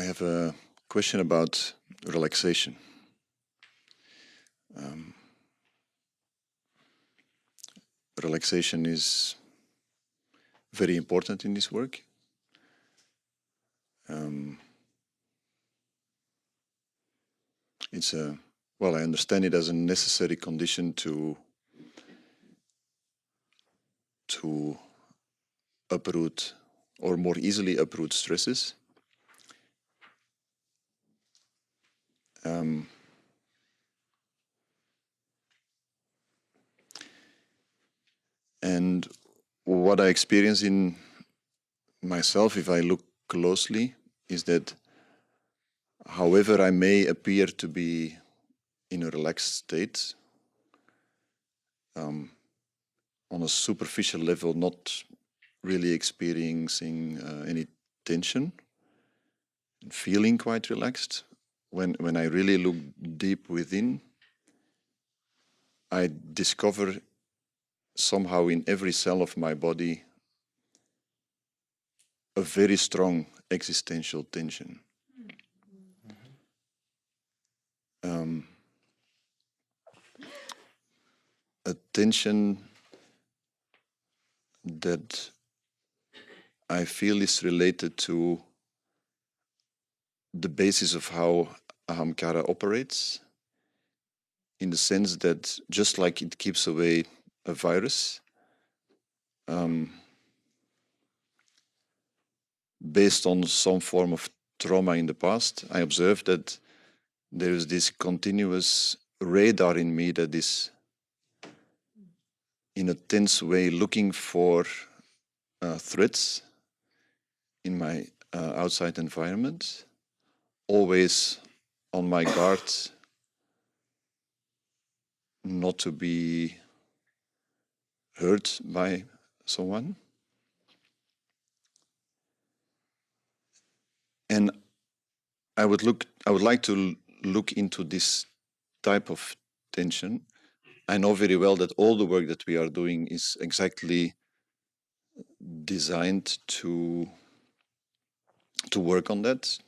have a question about relaxation. Relaxation is very important in this work. It's I understand it as a necessary condition to uproot or more easily uproot stresses. And what I experience in myself, if I look closely, is that however I may appear to be in a relaxed state, on a superficial level, not really experiencing any tension, and feeling quite relaxed, when I really look deep within, I discover somehow in every cell of my body a very strong existential tension. A tension that I feel is related to the basis of how ahamkara operates, in the sense that just like it keeps away a virus, based on some form of trauma in the past, I observed that there is this continuous radar in me that is in a tense way looking for threats in my outside environment, always on my guard not to be hurt by someone. And I would like to look into this type of tension. I know very well that all the work that we are doing is exactly designed to work on that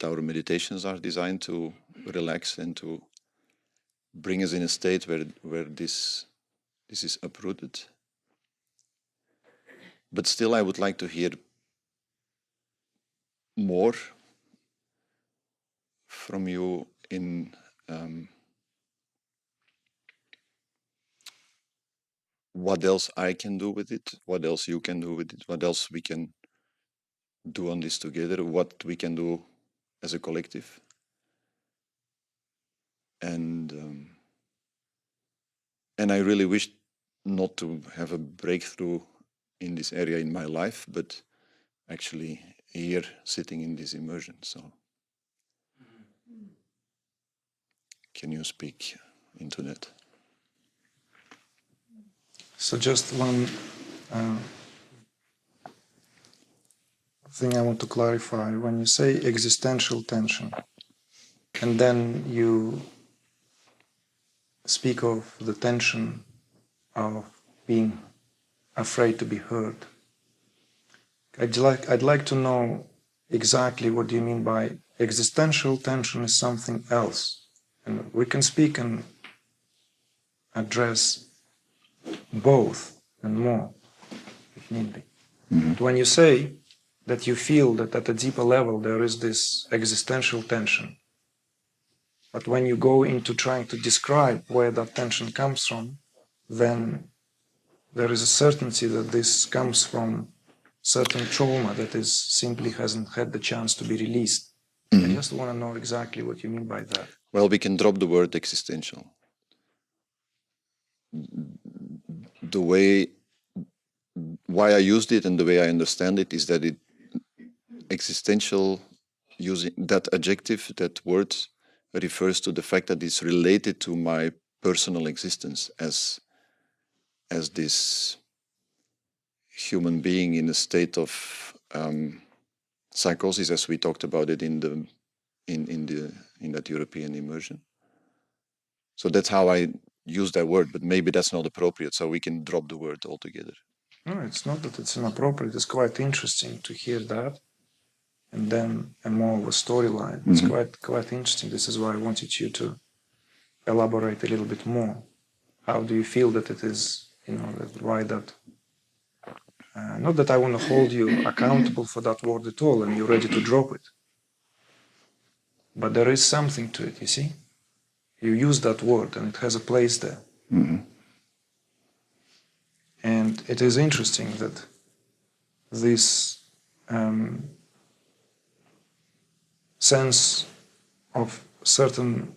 our meditations are designed to relax and to bring us in a state where this is uprooted. But still, I would like to hear more from you in what else I can do with it, what else you can do with it, what else we can do on this together, what we can do as a collective. And I really wish not to have a breakthrough in this area in my life, but actually here sitting in this immersion. So can you speak into that? So just one thing I want to clarify. When you say existential tension, and then you speak of the tension of being afraid to be heard, I'd like to know exactly what you mean by existential tension is something else. And we can speak and address both and more, if need be. Mm-hmm. But when you say that you feel that at a deeper level there is this existential tension, but when you go into trying to describe where that tension comes from, then there is a certainty that this comes from certain trauma that is simply hasn't had the chance to be released. Mm-hmm. I just want to know exactly what you mean by that. Well, we can drop the word existential. Why I used it and the way I understand it is that existential, using that adjective, that word, refers to the fact that it's related to my personal existence as this human being in a state of psychosis, as we talked about it in that European immersion. So that's how I use that word, but maybe that's not appropriate, so we can drop the word altogether. No, it's not that it's inappropriate. It's quite interesting to hear that. and then a more of a storyline. It's quite interesting. This is why I wanted you to elaborate a little bit more. How do you feel that it is, why that? Not that I want to hold you accountable for that word at all, and you're ready to drop it. But there is something to it, you see? You use that word, and it has a place there. And it is interesting that this sense of certain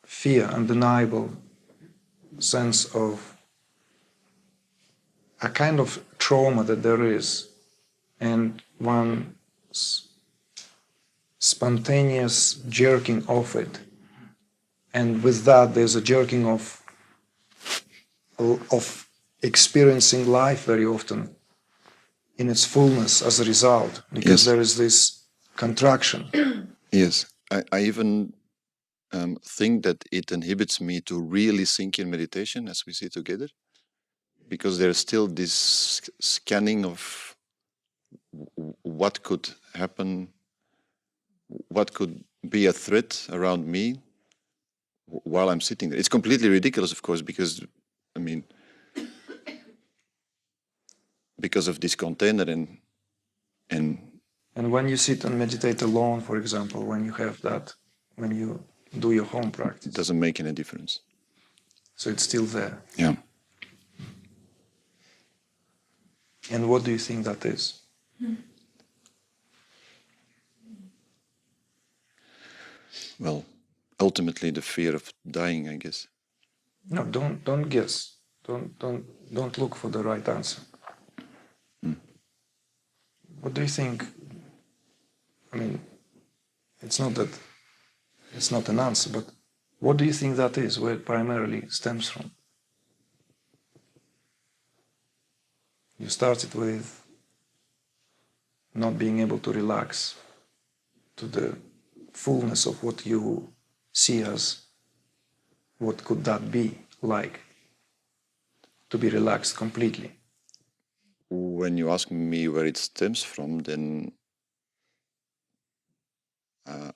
fear, undeniable sense of a kind of trauma that there is, and one spontaneous jerking off it, and with that there's a jerking off of experiencing life very often in its fullness as a result, because there is this contraction. Yes, I even think that it inhibits me to really sink in meditation as we sit together, because there's still this scanning of what could happen, what could be a threat around me while I'm sitting there. It's completely ridiculous, of course, because because of this container and when you sit and meditate alone, for example, when you have that, when you do your home practice, it doesn't make any difference. So it's still there. Yeah. And what do you think that is? Well, ultimately the fear of dying, I guess. No, don't guess. Don't look for the right answer. What do you think? It's not that it's not an answer, but what do you think that is, where it primarily stems from? You started with not being able to relax to the fullness of what you see as what could that be like, to be relaxed completely. When you ask me where it stems from, then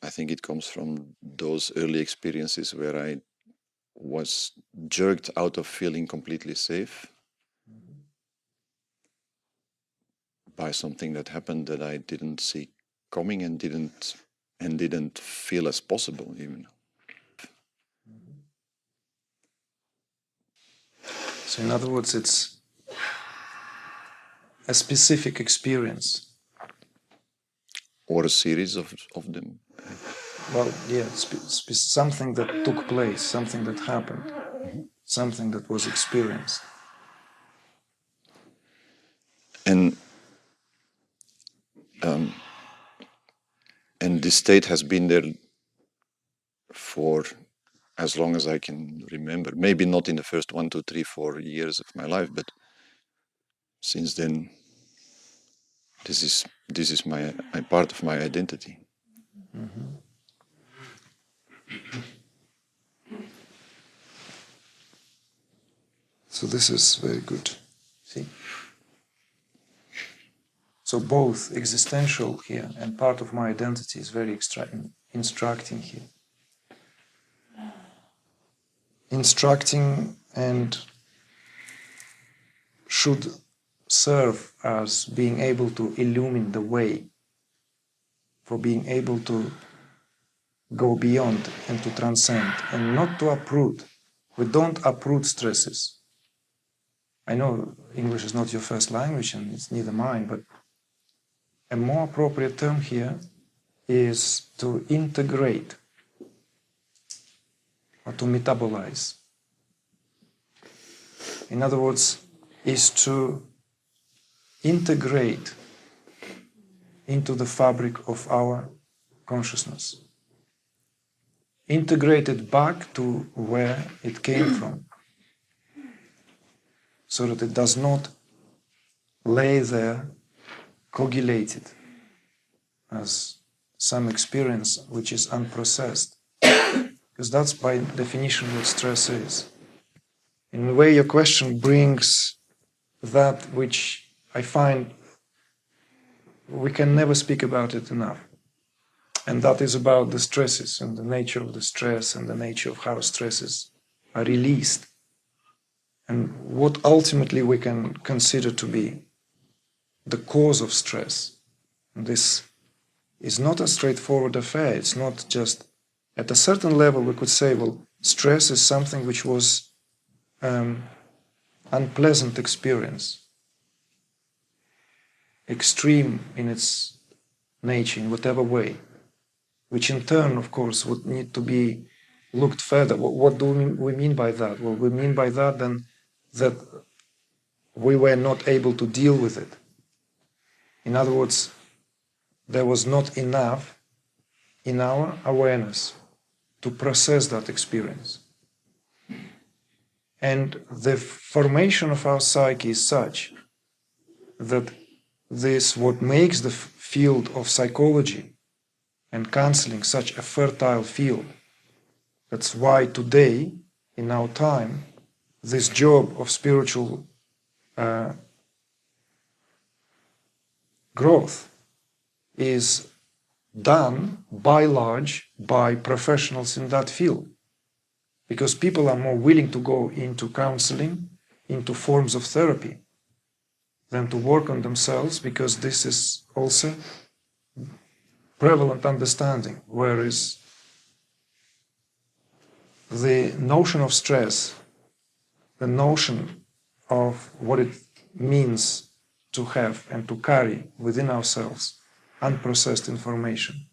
I think it comes from those early experiences where I was jerked out of feeling completely safe by something that happened that I didn't see coming and didn't feel as possible even. So in other words, it's a specific experience. Or a series of them. Well, yeah, something that took place, something that happened, something that was experienced. And this state has been there for as long as I can remember. Maybe not in the first 1, 2, 3, 4 years of my life, but since then, this is my part of my identity. So this is very good. See? So both existential here and part of my identity is very instructing here. Instructing and should serve as being able to illumine the way for being able to go beyond and to transcend and not to uproot. We don't uproot stresses. I know English is not your first language and it's neither mine, but a more appropriate term here is to integrate or to metabolize. In other words, is to integrate into the fabric of our consciousness. Integrate it back to where it came from, so that it does not lay there coagulated as some experience which is unprocessed. Because that's by definition what stress is. In a way, your question brings that which I find we can never speak about it enough. And that is about the stresses and the nature of the stress and the nature of how stresses are released. And what ultimately we can consider to be the cause of stress. And this is not a straightforward affair. It's not just, at a certain level we could say, well, stress is something which was unpleasant experience, extreme in its nature, in whatever way, which in turn, of course, would need to be looked further. What do we mean by that? Well, we mean by that then that we were not able to deal with it. In other words, there was not enough in our awareness to process that experience. And the formation of our psyche is such that this what makes the field of psychology and counseling such a fertile field. That's why today, in our time, this job of spiritual growth is done by large by professionals in that field, because people are more willing to go into counseling, into forms of therapy, than to work on themselves, because this is also prevalent understanding, whereas the notion of stress, the notion of what it means to have and to carry within ourselves unprocessed information,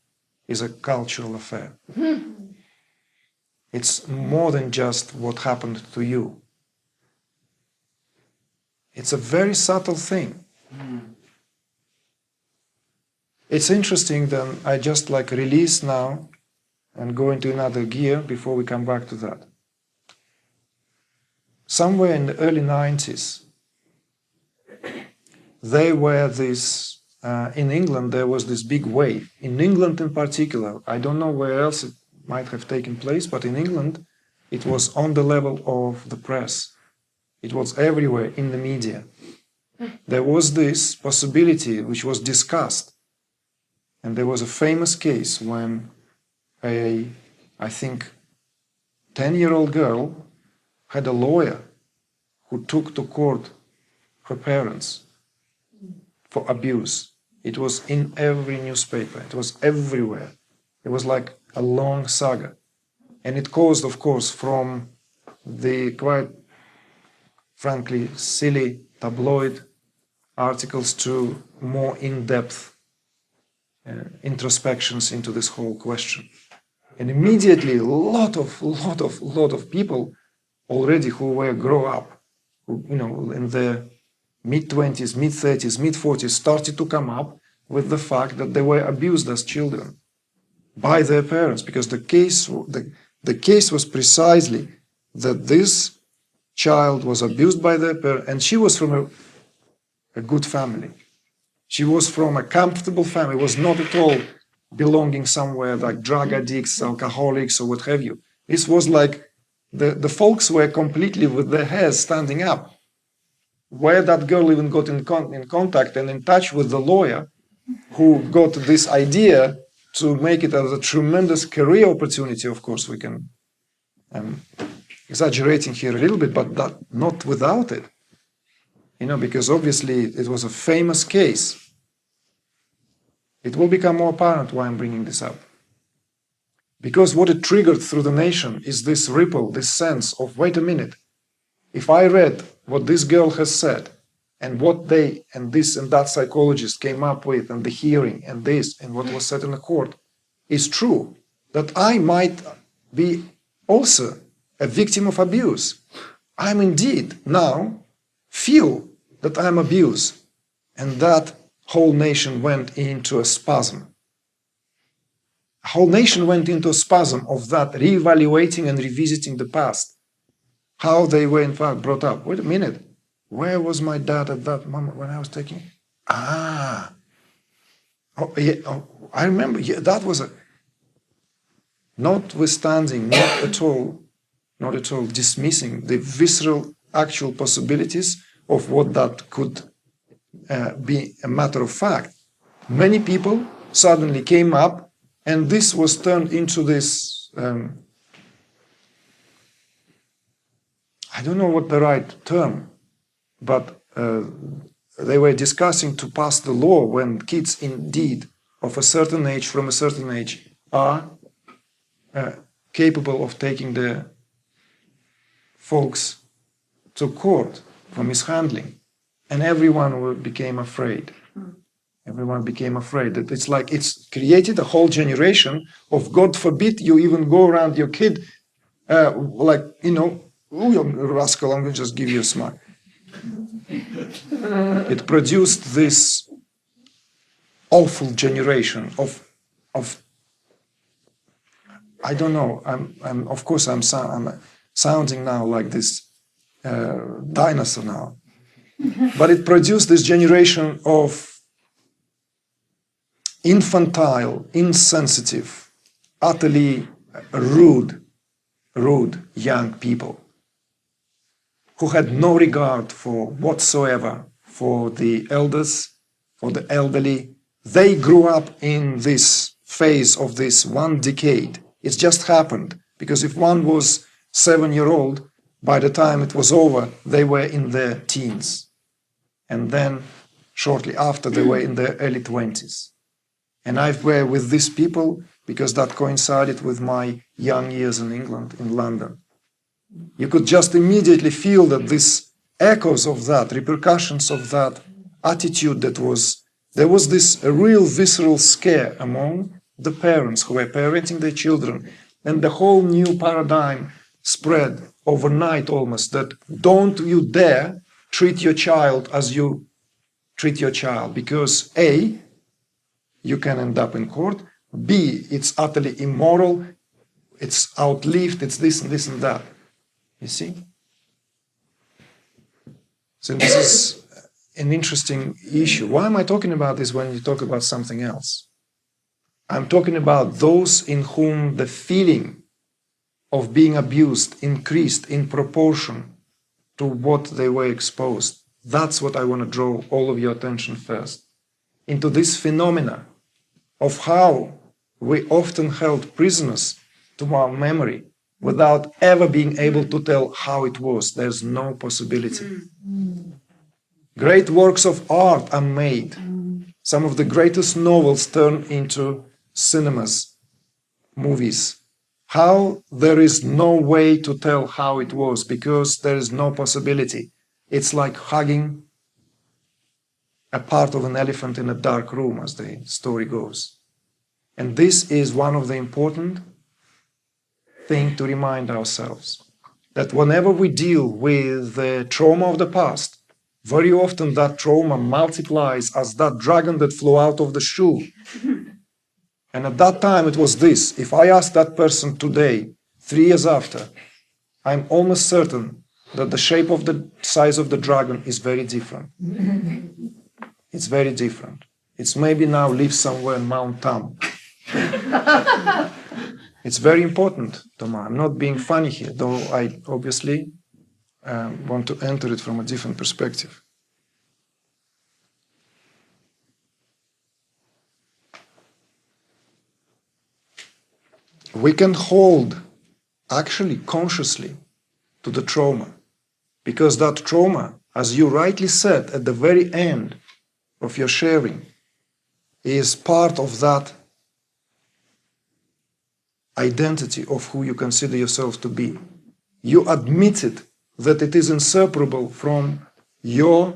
is a cultural affair. It's more than just what happened to you. It's a very subtle thing. It's interesting that I just release now and go into another gear before we come back to that. Somewhere in the early 90s, in England there was this big wave. In England in particular, I don't know where else it might have taken place, but in England it was on the level of the press. It was everywhere in the media. There was this possibility which was discussed. And there was a famous case when I think, 10-year-old girl had a lawyer who took to court her parents for abuse. It was in every newspaper. It was everywhere. It was like a long saga. And it caused, of course, from the quite frankly silly tabloid articles to more in-depth introspections into this whole question. And immediately a lot of people already who were grow up, who, in their mid-20s, mid-30s, mid-40s, started to come up with the fact that they were abused as children by their parents, because the case was precisely that this child was abused by their parents, and she was from a good family. She was from a comfortable family, was not at all belonging somewhere like drug addicts, alcoholics, or what have you. This was like the folks were completely with their hairs standing up. Where that girl even got in contact and in touch with the lawyer who got this idea to make it as a tremendous career opportunity. Of course, we can, I'm exaggerating here a little bit, but that, not without it. Because obviously it was a famous case. It will become more apparent why I'm bringing this up. Because what it triggered through the nation is this ripple, this sense of, wait a minute, if I read what this girl has said, and what they and this and that psychologist came up with, and the hearing, and this, and what was said in the court, is true, that I might be also a victim of abuse. I'm indeed now feel that I'm abused. And that whole nation went into a spasm. The whole nation went into a spasm of that, reevaluating and revisiting the past. How they were in fact brought up. Wait a minute, where was my dad at that moment when I was taking? I remember, that was notwithstanding, not at all dismissing the visceral actual possibilities of what that could be a matter of fact. many people suddenly came up, and this was turned into this, I don't know what the right term, but they were discussing to pass the law when kids indeed of a certain age, from a certain age, are capable of taking the folks to court for mishandling. And everyone became afraid. Everyone became afraid that it's like it's created a whole generation of, God forbid, you even go around your kid like, you know, oh, you rascal, I'm going to just give you a smack. It produced this awful generation of I don't know. Of course, I'm sounding now like this dinosaur now, but it produced this generation of infantile, insensitive, utterly rude young people who had no regard for whatsoever for the elders, for the elderly. They grew up in this phase of this one decade. It's just happened because if one was 7-year-old, by the time it was over, they were in their teens. And then shortly after, they were in their early 20s. And I were with these people because that coincided with my young years in England, in London. You could just immediately feel that this echoes of that, repercussions of that attitude there was this real visceral scare among the parents who were parenting their children. And the whole new paradigm spread overnight almost, that don't you dare treat your child as you treat your child, because A, you can end up in court, B, it's utterly immoral, it's outlived, it's this and this and that. You see? So this is an interesting issue. Why am I talking about this when you talk about something else? I'm talking about those in whom the feeling of being abused increased in proportion to what they were exposed. That's what I want to draw all of your attention first, into this phenomena of how we often held prisoners to our memory without ever being able to tell how it was. There's no possibility. Great works of art are made. Some of the greatest novels turn into cinemas, movies. How there is no way to tell how it was because there is no possibility. It's like hugging a part of an elephant in a dark room, as the story goes. And this is one of the important things to remind ourselves, that whenever we deal with the trauma of the past, very often that trauma multiplies as that dragon that flew out of the shoe. And at that time it was this. If I ask that person today, 3 years after, I'm almost certain that the shape of the size of the dragon is very different. It's very different. It's maybe now lives somewhere in Mount Tam. It's very important, Thomas. I'm not being funny here, though I obviously want to enter it from a different perspective. We can hold, actually consciously, to the trauma, because that trauma, as you rightly said at the very end of your sharing, is part of that identity of who you consider yourself to be. You admitted that it is inseparable from your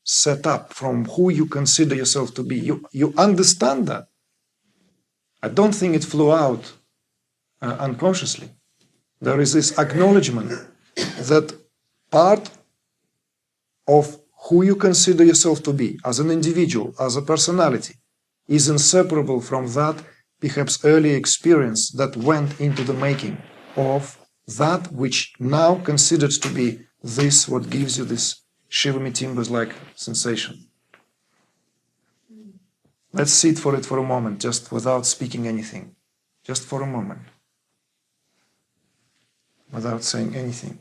setup, from who you consider yourself to be. You understand that. I don't think it flew out unconsciously. There is this acknowledgement that part of who you consider yourself to be as an individual, as a personality, is inseparable from that perhaps early experience that went into the making of that which now considered to be this, what gives you this shiver timbers like sensation. Let's sit for it for a moment, just without speaking anything, just for a moment, without saying anything.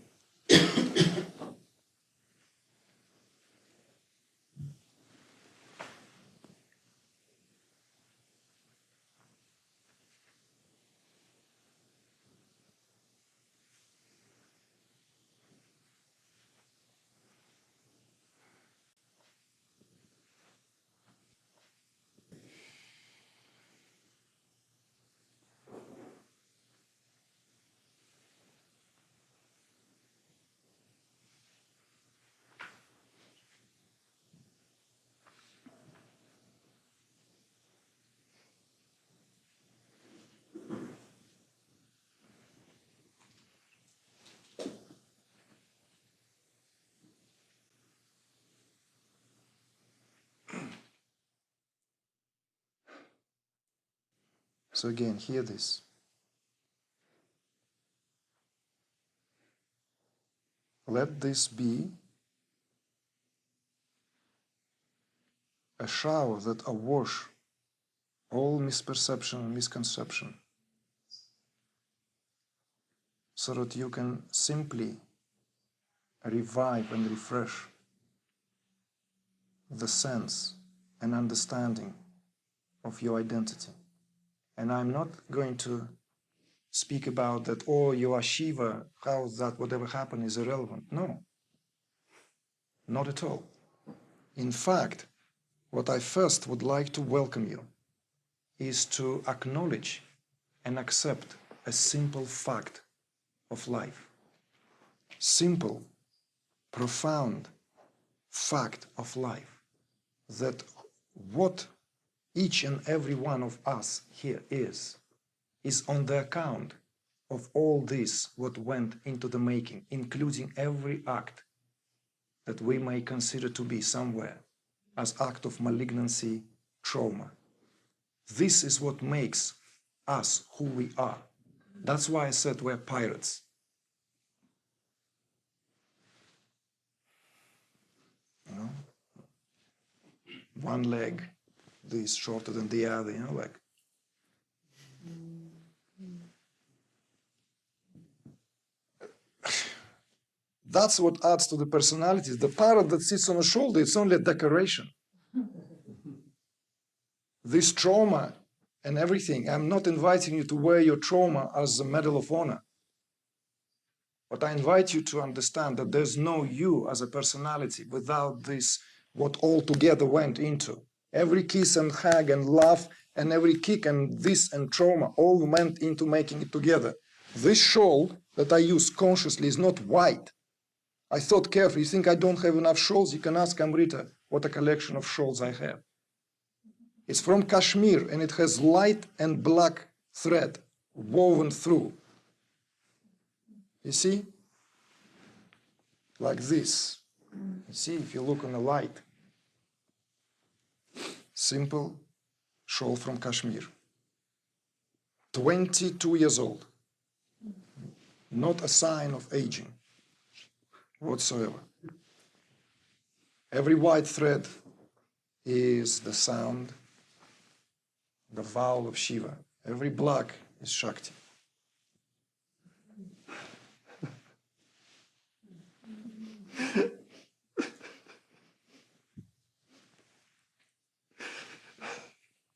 So again, hear this. Let this be a shower that awash all misperception and misconception, so that you can simply revive and refresh the sense and understanding of your identity. And I'm not going to speak about that, oh, you are Shiva, how that whatever happened is irrelevant. No, not at all. In fact, what I first would like to welcome you is to acknowledge and accept a simple fact of life. Simple, profound fact of life, that what each and every one of us here is on the account of all this what went into the making, including every act that we may consider to be somewhere as act of malignancy, trauma. This is what makes us who we are. That's why I said we're pirates. You know? One leg, this shorter than the other, you know, like. That's what adds to the personalities. The parrot that sits on a shoulder, it's only a decoration. This trauma and everything, I'm not inviting you to wear your trauma as a medal of honor. But I invite you to understand that there's no you as a personality without this, what all together went into. Every kiss and hug and laugh and every kick and this and trauma all went into making it together. This shawl that I use consciously is not white. I thought carefully, you think I don't have enough shawls? You can ask Amrita what a collection of shawls I have. It's from Kashmir and it has light and black thread woven through. You see? Like this. You see, if you look on the light. Simple shawl from Kashmir. 22 years old. Not a sign of aging whatsoever. Every white thread is the sound, the vowel of Shiva. Every black is Shakti.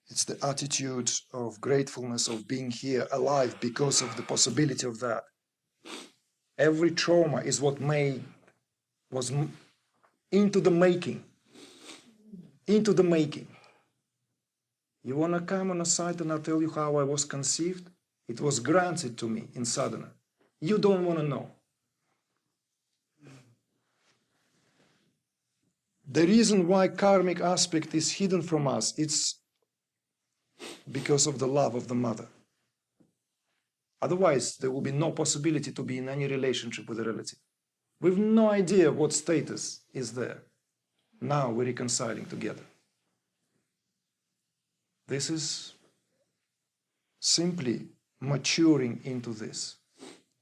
It's the attitude of gratefulness of being here alive because of the possibility of that. Every trauma is what was into the making. Into the making. You want to come on a site and I'll tell you how I was conceived? It was granted to me in sadhana. You don't want to know. The reason why karmic aspect is hidden from us, it's because of the love of the mother. Otherwise, there will be no possibility to be in any relationship with a relative. We have no idea what status is there. Now we're reconciling together. This is simply maturing into this,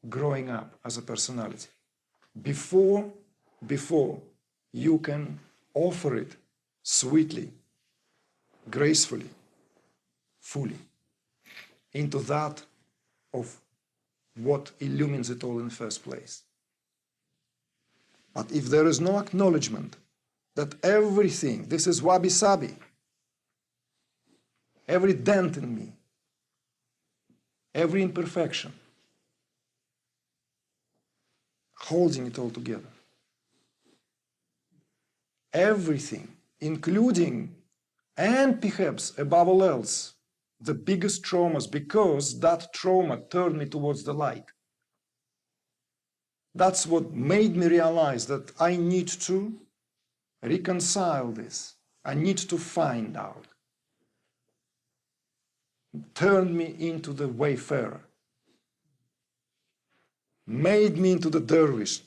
growing up as a personality. Before you can offer it sweetly, gracefully, fully, into that of what illumines it all in the first place. But if there is no acknowledgement that everything, this is wabi-sabi, every dent in me, every imperfection, holding it all together. Everything, including, and perhaps above all else, the biggest traumas, because that trauma turned me towards the light. That's what made me realize that I need to reconcile this. I need to find out. Turned me into the wayfarer. Made me into the dervish.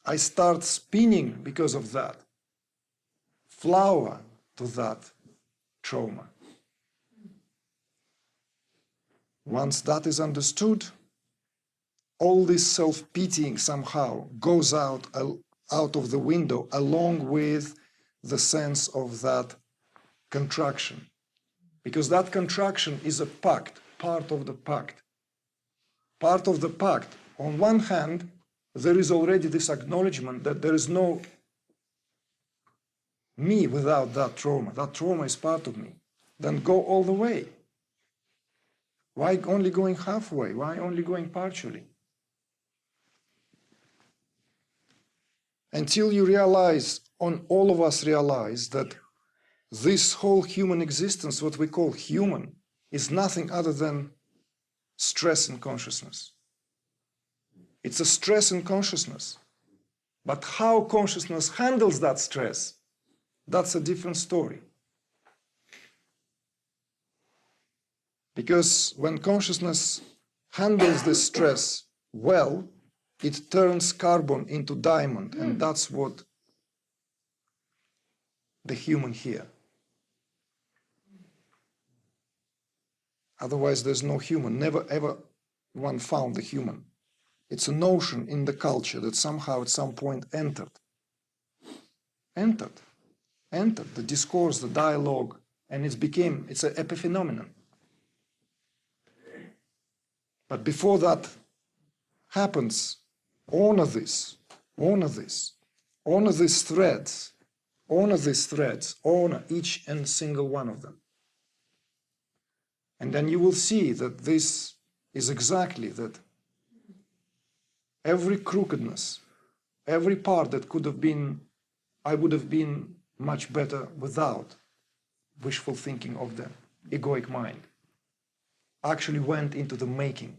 I start spinning because of that. Flower to that trauma. Once that is understood, all this self-pitying somehow goes out of the window along with the sense of that contraction. Because that contraction is a pact, part of the pact. Part of the pact. On one hand, there is already this acknowledgement that there is no me without that trauma. That trauma is part of me. Then go all the way. Why only going halfway? Why only going partially? Until you realize, all of us realize, that this whole human existence, what we call human, is nothing other than stress in consciousness. It's a stress in consciousness. But how consciousness handles that stress, that's a different story. Because when consciousness handles this stress well, it turns carbon into diamond, and that's what the human here. Otherwise, there's no human. Never ever one found the human. It's a notion in the culture that somehow at some point entered the discourse, the dialogue, and it's an epiphenomenon. But before that happens, honor these threads, honor each and single one of them. And then you will see that this is exactly that. Every crookedness, every part that could have been, I would have been much better without wishful thinking of the egoic mind, actually went into the making.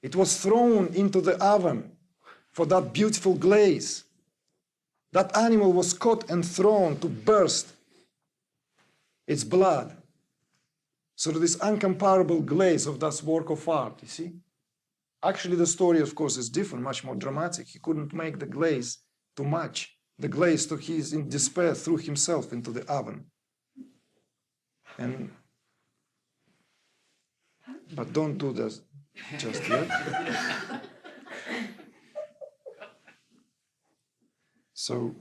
It was thrown into the oven for that beautiful glaze. That animal was caught and thrown to burst its blood. So this incomparable glaze of that work of art, you see? Actually, the story, of course, is different, much more dramatic. He couldn't make the glaze to match. The glaze, he's in despair, threw himself into the oven. But don't do this just yet. So,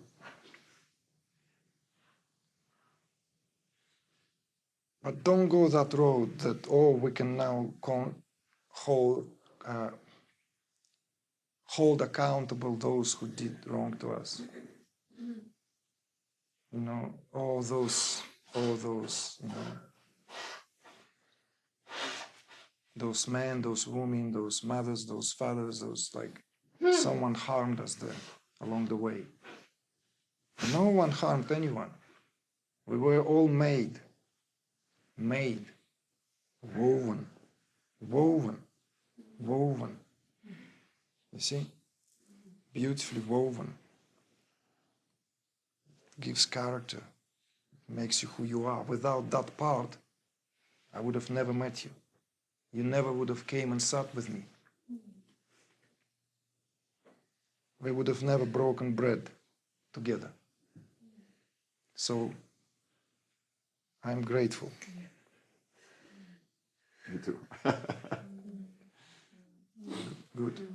but don't go that road that, we can now hold accountable those who did wrong to us. You know, all those, you know, those men, those women, those mothers, those fathers, someone harmed us there along the way. No one harmed anyone. We were all made, woven. You see? Beautifully woven. Gives character, makes you who you are. Without that part, I would have never met you. You never would have came and sat with me. We would have never broken bread together. So, I'm grateful. Me too. Good.